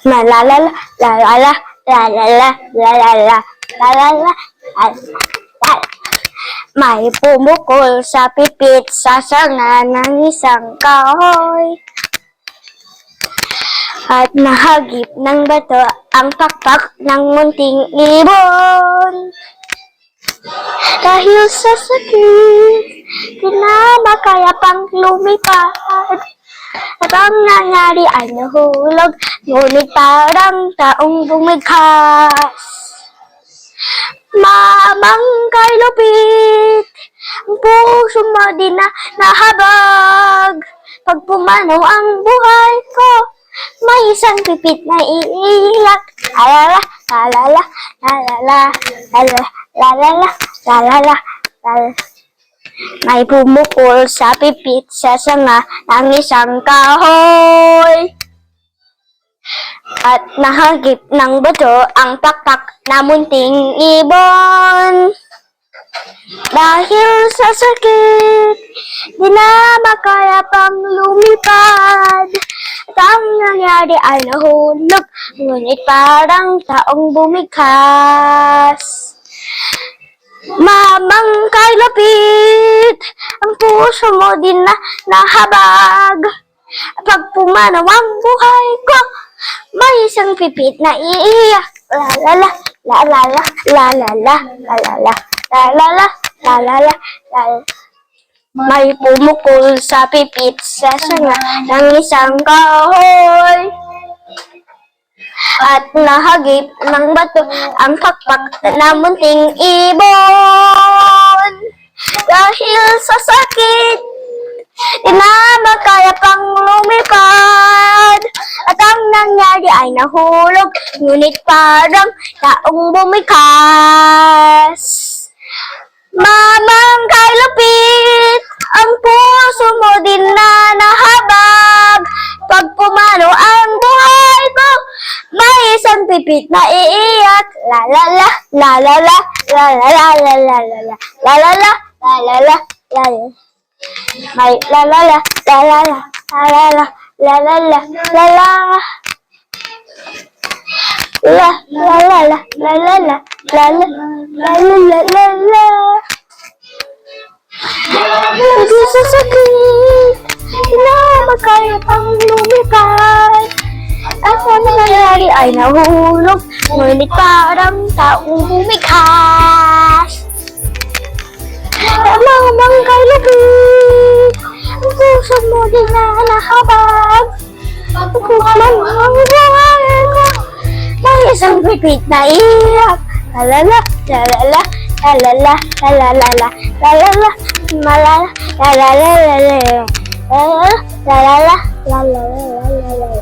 la la la la la la la la la la la la la la la. May pumukol sa pipit sa sanga ng isang kahoy. At nahagip ng bato ang pakpak ng munting ibon. Dahil sa sakit, di na makaya pang lumipad. At ang nangyari ay nahulog, ngunit parang taong bumigkas. Mamang kay lupit, ang puso mo di na nahabag. Pag pumanaw ang buhay ko, may isang pipit na iiyak. Alala, alala, alala, alala, alala, alala, alala. May pumukol sa pipit sa sanga ng isang kahoy. At nahagip ng bato ang pakpak na munting ibon. Dahil sa sakit, di na makaya pang lumipad. At ang nangyari ay nahulog, ngunit parang taong bumigkas. Mamang kay lapit, ang puso mo din na nahabag. Pag pumanaw ang buhay ko, may isang pipit na iiyak. La la la, la la la, la la la, la la la, la la la, la la la, la. May pumukol sa pipit sa sanga ng isang kahoy. At nahagip ng bato ang pakpak na munting ibon. Dahil sa sakit, di na makaya pang lumipad. At ang nangyari ay nahulog, ngunit parang taong bumigkas. Mamang kay lapit, ang puso mo din na nahabag. Pag pumano ang buhay ko, may isang pipit na iiyak. La la la, la la la, la la la la la la la, la la la, la la la, la la. May la la la, la la la, la la la, la la la, la la. La la la la, la la la, la la, la la la la. Hindi sa sakit, di na makaya pang lumipad. At ang nangyari ay nahulog, ngunit parang taong bumigkas. Mamang kay lapit, ang puso mo din na nahabag. Pagkuman ang buhay ko, may isang pipit na iyak. Lalala, lalala, lalala, lalala, lalala, malala, lalala, lalala, lalala, lalala, lalala.